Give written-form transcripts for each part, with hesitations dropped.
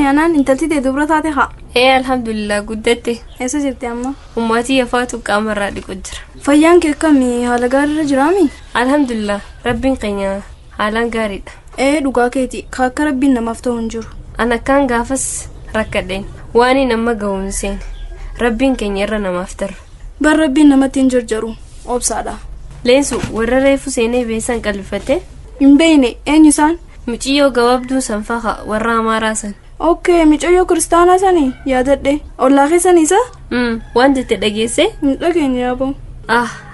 Akkamiyanaan intalti tee dubra taate haa? Alhamdulillah guddatte. Eessa jirti amma? Ummati yafaatu qaamarraa dhiqu jira. Fayyaan kee akkamii haala gaariirra jiraami? Alhamdulillah rabbiin keenya haalaan gaariidha. Dhugaa keeti ka akka rabbiin namaaf ta'u hin jiru. An akkaan gaafas rakkadheen waan nama ga'uun seen rabbiin keenya irra namaaf darba. Bar rabbiin namatti hin jarjaru obsaadha. Leensu warra reefu seenee beesan qalbifatte? Hin beeyne eenyu isaan? Muciyyoo gabaabduu sanfaqa warra amaaraa san. Mucayyoo kiristaanaa sanii yaadadhe ollaa keessaniisa? Waan jette dhageesse? Hin dhageenye yaaboo.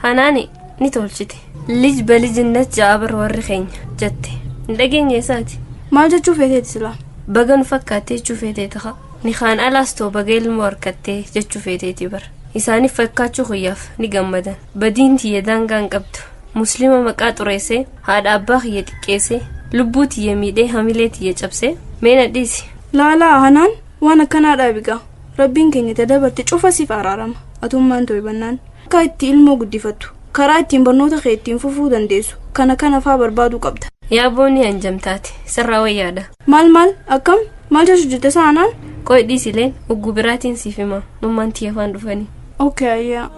Hanaani ni tolchite. Lij bali jinnat jaabar warri keenya jette. Hin dhageenye isaati. Maal jechuu feeteeti silaa? Baga nu fakkaattee jechuu feetee ta'a. Ni kaan alaas too baga ilmoo harkattee jechuu feeteeti bara. Isaaniif fakkaachuu guyyaaf ni gammadan. Badiin tiyya daangaan qabdu. Muslima maqaa xureessee haadha abbaa kiyya xiqqeessee lubbuu tiyya miidhee hamilee tiyya cabsee meena dhiisi. Laalaa hanaan waan akkanaa dhaabigaa rabbiin keenya tadabarte cufa siif araarama atummaan to'e bannaan akka itti ilmoo guddifattu karaa ittiin barnoota kee ittiin fufuu dandeessu kana faa barbaaduu qabda. Yaaboonni hanjamtaate sirraa wayyaadha. Maal akkam maal jechu jette saanaan? Qo'i dhiisileen ugguu biraatiin siif hima nummaan tiyya faan dhufanii. Ayyaa.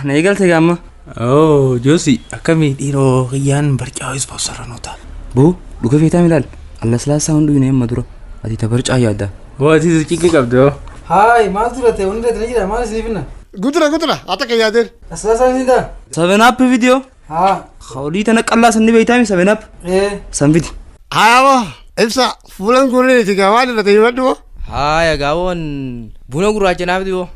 Na eegalte gamma. Josi akkami dhiiroo qiyyaan barcaa ispoonsara noota. Boo dhuga feetaa milaal allaslaasaa hunduu hin eemma dura ati tabarcaa yaadda. Ati ziqiqqi qabdoo. Haay maal turate wanni irratti ni jira maal isiniifina? Gudura ata ka yaadeen. Aslaasaa ni daa. 7up video. Khawlii tana qallaa sanni beeytaami 7up. San vidi. Hayawa ibsa fuulan gurree ti gaawaan irratti himadhu. Haaya gaawwan buna gurraacha naaf dhiboo.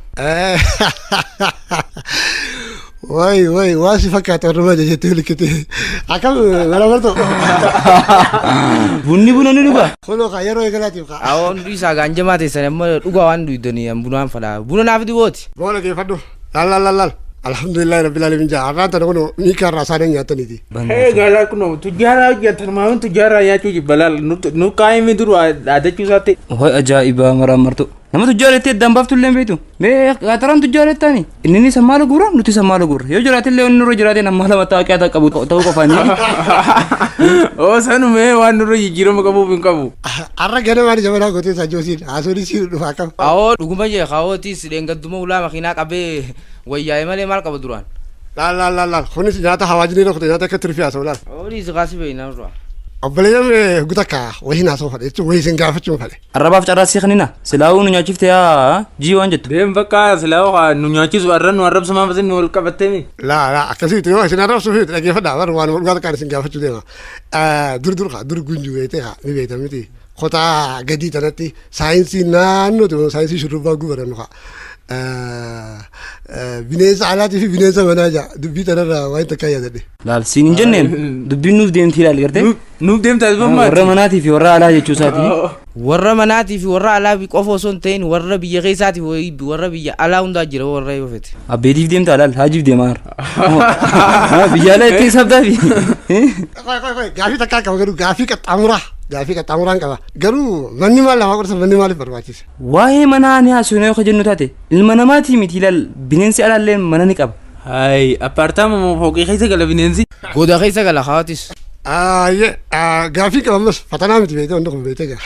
Way waasi fakkaata warra jettee likkite akkam galabarto bunni ni dhuga kono ka yeroo eegalaatiif ka awon isaa ganjamaa teessan amma dhuga waan dhuydanii bunaan fadhaa buna naaf dhibooti boona geeffadhu lal alhamdulillah rabbil alamin jaarraan tan kono ni karra saadhan nyaataniiti Gaala kuno tujjaara hojjetan maawun tujjaara nyaachuu jibbalaal nu kaayimii duru aadachuu isaatti. Hoy ajaa'iba maraamartu. Nama tujjaarettee dambaaftu illee beektu. Mee qataraan tujjaarettaani. Inni sammaala guura nuti sammaala guura. Yoo jiraate illee inni nurra jiraate nama lama taa'aa qabu ta'uu qofaani. Sanume waan nurra jijjiirama qabuuf hin qabu. Arra gana maali jabanaa gootee sajjoosiin haasonni si dhufa qaba. Awoo dhuguma jee kaawwatis dheengadduma ulaa makiinaa qabee wayyaa'ee malee maal qaba duraan. Laal kunis nyaata hawaajni rokute nyaata akka turfii haasa'u laal. Oolii siqaasi beeyna dura. Obboleeyyan gutaka wayii naasoo fadhe jechuun wayii sin gaafachuu fadhe. Arrabaaf carraasii kanina silaawuu nu nyaachifte yaa jii waan jettu. Deem bakka silaawuu nu nyaachisu arra nu arrabsa maafasin nu wal qabattee. Laa akkasitti yoo isin arrabsu fi dhaggeeffadhaa warra waan wal gaafatan sin gaafachuu deema. Dur gunjuu beekte haa ni beekta miti. Kotaa gadii tanatti saayinsii naannoo saayinsii shurrubbaa gubaran haa. Bineensa alaatii fi bineensa manaa jaa dubbii tanarraa waan takkaa yaadadhe. Laal siin hin jenneen dubbiin nuuf deemti ilaal gartee. Nuuf deemta asbammaa. Warra manaatii fi warra alaa jechuu isaati. Warra manaatii fi warra alaa qofa osoo hin ta'in warra biyya keessaati warra biyya alaa hundaa jira warra yoo fete. Abbeetiif deemta laal haajiif deemaa. Biyya alaa itti sabdaafi. Gaafii takkaa qaba garuu gaafii qaxxaamuraan qaba garuu manni maal lama qorsa manni maaliif barbaachisa. Waa'ee manaa ni haasofnee yoo jennu taate ilma namaatii miti ilaal bineensi alaallee mana ni qaba. Hayi appaartaama fooqii keessa gala bineensi. Goda keessa gala hawaatis. Gaafii qaba ammas fatanaa miti beekte wanta kun beekte gaa.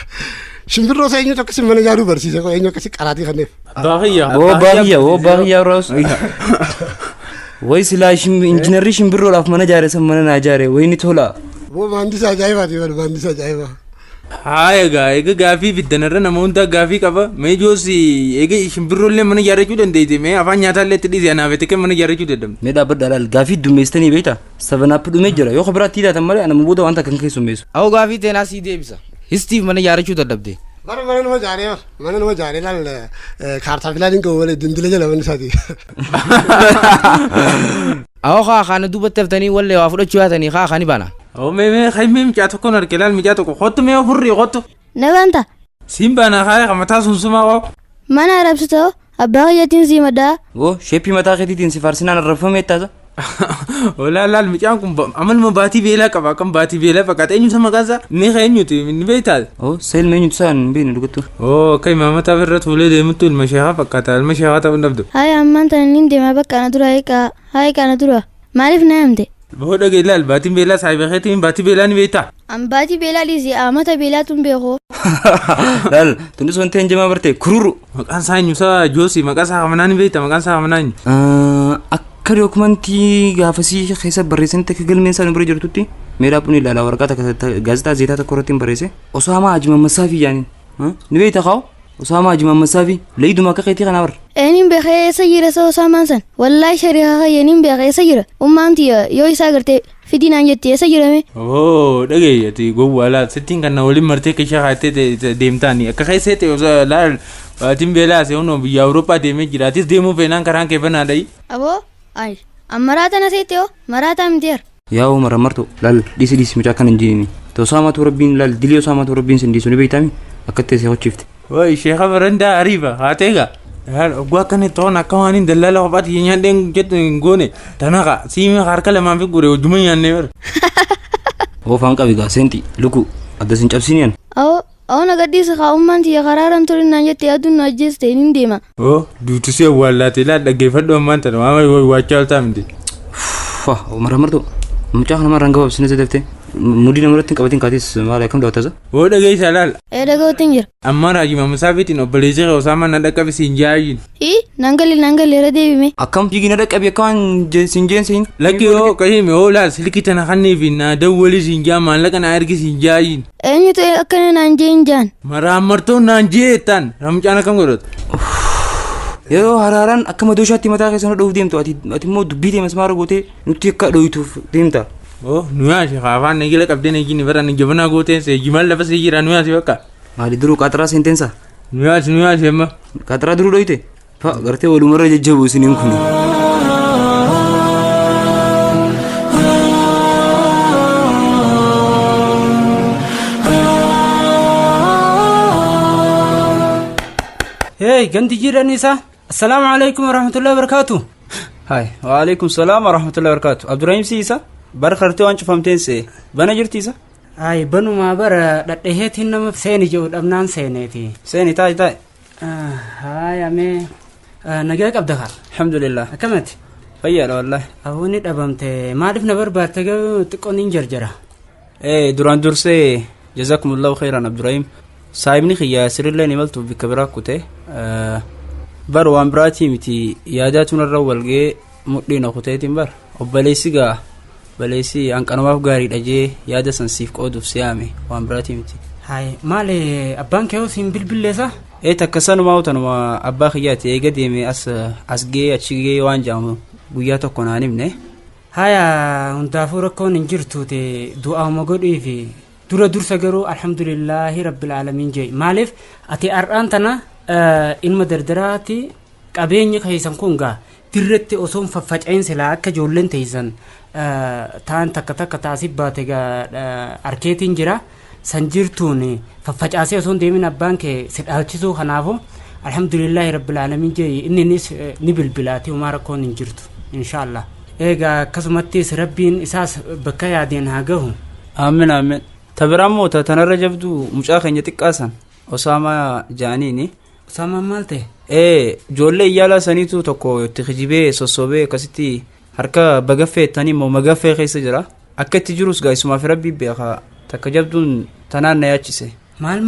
Shimbirroo isa eenyu tokko mana jaaruu barsiise koo eenyu akkasii qaraatii kanneef. Baaqiyyaa roos. Wayi silaa injiinarrii shimbirroodhaaf mana jaare san mana naa jaare wayi ni tola. Maandisa ajaa'ibaati maandisa ajaa'ibaa. Egaa gaafii fiddanarra nama hundaa gaafii qaba. Mee joosi egaa shimbirroollee mana jaarrachuu dandeesse mee afaan nyaataallee itti dhiise anaaf itti mana jaarrachuu danda'amte. Mee dhaabbadhaa laal gaafii dummeessitanii beektaa 7up dhumee jira yoo biraatti hidhatan malee nama booda wanta kan keessummeessu. Awwa gaafii teenaa sii deebisa. Histiif mana jaarrachuu dadhabde. Mana nama jaaree laal kaartaa filaaniin qabu malee dindila jala manni isaati. Awwa kana duubatti haftanii wallee waa fudhachuu yaatanii kaani baana. Mee xaymee micaa tokko narke laal micaa tokko xottu mee furrii xottu. Naganta. Simbaana haaya mataa sunsumaa waa. Mana arabsitoo abbaa kiyyatiin sii madaa. Sheeppii mataa keetiitiin si faarsinaan arrafamee taasa Wala laal mucaan kun amal ma baatii beelaa qaba kan baatii beelaa fakkaata eenyutu maqaan isaa ni eenyuti ni beektaa? Oh seel meenyutu isaan beeknu dhugattu. Oh kai maamataa irra tuulee deemtu ilma sheekaa fakkaata ilma sheekaa ta'uu dhabdu. Hayi ammaan tana ni deema bakka ana dura hayi kana dura maaliif na hamte? Boodha geelaal baatiin beelaa saayibakeetiin baatii beelaa ni beektaa? Am baatii beelaa dhiisi amata beelaa tun beekoo. Laal tunis wanti hin jamaa barte kururu. Maqaan isaa eenyusaa Joosi maqaan isaa hamanaa ni beektaa maqaan isaa hamanaa eenyu? Akka dookumantii gaafasii keessa barreessanitti akka galmeen isaa nu bira jirtutti meedhaa puni ilaalaa waraqaa takka gaazexaa zeetaa tokko irratti hin barreesse Osaamaa Haji Mahammad Saafii yaaniin ni beektaa kaa'u Osaamaa Haji Mahammad Saafii leeyiduma akka keetii kana barra. Eenyuun beekee eessa jira isa Osaamaan san wallaahi shari'aa eenyuun beekee eessa jira ummaanti yoo isaa gartee fidinaan jettee eessa jirame. Oh dhageeyyati gowwaalaa sittiin kan na waliin martee keeshaa haatee deemtaani akka keessee ta'e laal baatiin beelaa se'uun biyya Awurooppaa deemee jiraatis deemuu feenaan karaan keeffannaa dhayi. Aboo ay ammaraata na seete oo maraata miteer. Yaa Umar marto laal dhiisi mucaa kan hin jiini Osaamaa Rabbiin laal dilii Osaamaa Rabbiin sin dhiisu ni beektami akka teessee hochiifte. Wai sheekha barandaa ariifa haateega. Oguu akkanii toon akka waan hin dallala kophaatti nyaadheen jettu hin goone tanaqa siimii harka lamaan fi guree wajjuma nyaannee bara. Oofaan qabi gaa seenti luku adda sin cabsiniyan. Oo nagaddiisa kaa'ummaan tiyya karaaran turin naan jettee aduun nu ajjeeste hin deema. Oo duutusee awwaallaate laal dhaggeeffadhu ammaan tana waama waachaa oltaa miti. Umar marto mucaa kana marraan gabaab sinisa daftee mudii namarratti hin qabatiin kaatis maal akkam daawwattasa? Oo dhageessa laal. Dhaga'uutiin jira. Ammaan Haji Mahammad Saafiitiin obboleessee Osaamaa na dhaqqabe siin jaayin. Nangalli irra deebime. Akkam fiigii na dhaqqabe akka waan siin jeensiin. Lakki yoo qahime oo laal silkii tana kannee fi na dawwalii siin jaa maallaqa na ergi siin jaayin. Eenyutu akkana naan jeen jaan? Maraan martoon naan jeettan ramcaan akkam godhatu. Yeroo haraaraan akka madooshaatti mataa keessa na dhowuuf deemtu ati immoo dubbii deemas maara gootee nutti akka dhoyituuf deemta. Oh nuyaa sheekha afaan negila qabdee negini bara jabanaa gooteen seeji maal lafa see jira nuyaa si bakka. Maali duruu qaxaraa seentensa? Nuyaa si amma. Qaxaraa duruu dhoyite? Gartee walumarra jajjabu isiniin kuni. Hey ganti jiran isa. Assalamu alaikum warahmatullahi wabarakatuh. Hai wa alaikum salam warahmatullahi wabarakatuh. Abdurrahim si isa? Bar kharte waan cufamteen see bana jirti isa? Ay banuma bara dhadheetiin nama seeni jiru dhabnaan seeneeti. Seeni taa'e. Hai ame nagaa qabda kaa. Alhamdulillah. Akkamati? Fayyaadha wallahi. Awwani dhabamte maaliif na barbaatte garuu xiqqoon hin jarjara. Duraan dursee jazakumullahu khairan Abdurrahim. Saayibni xiyyaa sirillee ni maltu bikka biraa kute. Bar waan biraatii miti yaadaatuun irra walgee mudhiina kuteetiin bar obboleessi gaa baleessi hanqanumaaf gaarii dhajee yaada sansiif qooduuf si'aame waan biraatii miti. Hai maali abbaan kee siin bilbilleessa? Takkasanumaa utanuma abbaa xiyyaati eega deeme as gee achi gee waan jaamu guyyaa tokko naan himne. Haya hundaafuu rakkoon hin jirtuute du'aama godhii fi dura dursa garuu alhamdulillahi rabbil aalamiin jee maaliif ati har'aan tana ilma dardaraati qabeenya keessan kun gaa dirretti osoo hin faffaca'in silaa akka ijoolleen teessan taan takka taasif baate gaa arkeetiin jira san jirtuun faffacaasee osoo hin deemin abbaan kee si dhaalchisuu kanaafu alhamdulillahi rabbil aalamiin jee inninis ni bilbilaati umaa rakkoon hin jirtu inshaallah. Egaa akkasumattis rabbiin isaas bakka yaadeen haa gahu. Aamin. Tabiraammoo tanarra jabdu mucaa keenya xiqqaasan Osaamaa jaaniini. Osaamaa maal ta'e? Ijoollee iyyaalaa saniitu tokko itti kijibee sossobee akkasitti harka bagaffeettanii immoo magaffee keessa jira. Akka itti jirus gaa'isumaaf rabbii beekaa takka jabduun tanaan na yaachise. Maal?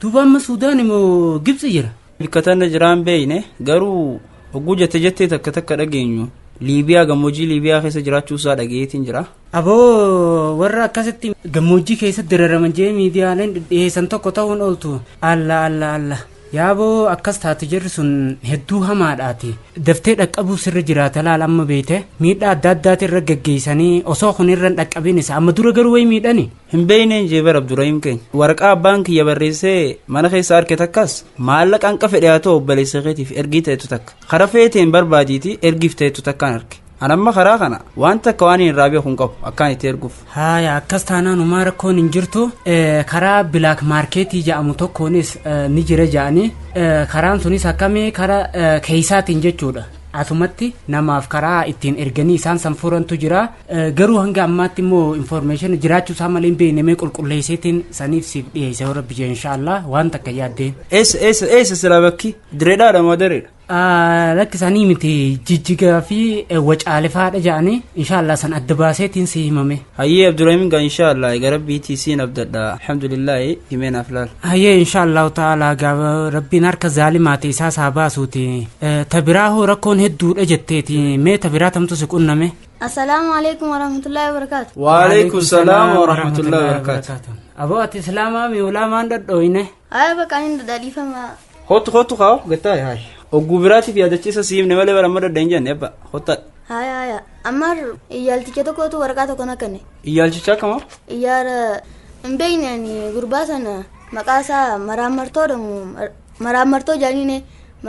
Duuba amma Suudaan immoo Gibsi jira? Bikka tanna jiraan beeyne garuu hogguu jettee takka dhageenyu. Liibiyaa gammoojjii Liibiyaa keessa jiraachuusaa dhageetiin jira. Aboo warra akkasitti gammoojjii keessatti dararaman jee miidiyaaleen dhiyeessan tokko ta'uun ooltu. Alla. Yaaboo akkas taate jirri sun hedduu hamaadhaati. Daftee dhaqqabuu sirra jiraata laal amma beete miidhaa adda addaati irra gaggeessanii osoo kun irra dhaqqabin isa amma dura garuu wayi miidhani. Hin beeyneen jee bara Abdurrahim keenya. Waraqaa abbaan kiyya barreessee mana keessa harke takkas maallaqa hanqa fedhe haa ta'u obboleessa keetiif ergii ta'etu takka. Kara feeteen barbaadiiti ergiif ta'etu takkaan harke. Anamma karaa kana waan takka waan hin raabee kun qabu akkaan itti erguuf. Haya akkas taanaan umaa rakkoon hin jirtu karaa bilaak maarkeetii jedhamu tokkoonis ni jira jedhanii karaan sunis akkamii karaa keeysaatiin jechuudha. asumatti namaaf karaa ittiin erganii isaan san furantu jira garuu hanga ammaatti immoo information jiraachuu isaa malee hin beekne mee qulqulleesseetiin saniif siif dhiyeesse warra biyya inshaallah waan takka yaaddeen. Eessa sila bakki direedhaadha moo dareedha? Lakki isaanii miti jijjigaa fi wacaalefaadha jedhanii inshaallah san adda baaseetiin si himame. Hayyee Abdurrahim gaa inshaallah gara BTC nabdadha alhamdulillahi himeenaaf laal. Hayyee inshaallah ta'ala gaa rabbiin harka zaalimaati isaa saa baasuuti tabiraa hoo rakkoon hedduudha jetteeti mee tabiraa tamtu si qunname. Assalaamu alaikum warahmatullahi wabarakatuh. Waalaikum salaam warahmatullahi wabarakatuh. Aboo ati islaamaa mi ulaamaan dadhooyne. Aya bakka inni dadhiifama. Hotu kaa gataa haay. Ogguu biraatiif yaadachiisa siimne malee bara amma dadhain jenne ebba hotta. Haya ammar iyyaalticha tokkotu waraqaa tokko nakkanne. Iyyaalchicha akkama? Iyyaara hin beeknani gurbaa sana maqaa isaa maraammartoo jaaniine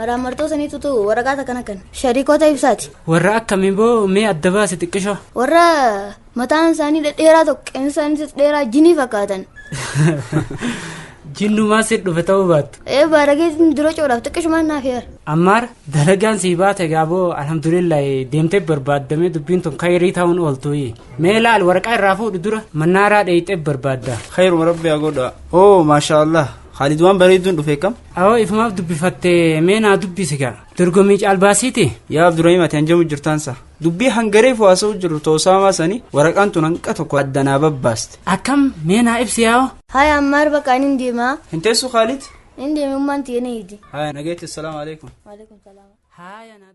maraammartoo saniitutu waraqaa takka nakkan shariikoota ibsaati. Warra akkamiin boo mee adda baase xiqqisho? Warra mataan isaanii dhedheeraa tokko qeensa isaanii dhedheeraa jinii fakkaatan. Jinnumaa si dhufe ta'uu baattu. Baaragee dura coodhaaf xiqqishumaan naaf yaara. Ammaar dalagaan si baate gaaboo alhamdulillah deemtee barbaaddamee dubbiin tun khayrii ta'uun ooltuyi. Mee laal waraqaa irraa fuudhu dura mannaaraa dheeyxee barbaadda. Khayruma rabbi haa godha. Oo maasha Allah. Khalid waan bareeduun dhufe kam? Awoo ifumaaf dubbifattee mee naa dubbisi gaa. Dorgommii caalbaasiiti? Yaa Abdurrahim ati hanjamu jirtaansa. Dubbii hangareef haasa'u jiru toosaamaa sanii waraqaan tun hanqa tokko addanaa babbaaste. Akkam mee naa ibsi yaa'oo? Haya ammaar bakka inni deemaa. Hin teessu Khalid? Inni deemummaan tiyene hidi. Haya nageetti assalaamu alaikum. Waalaikum salaam. Haya naa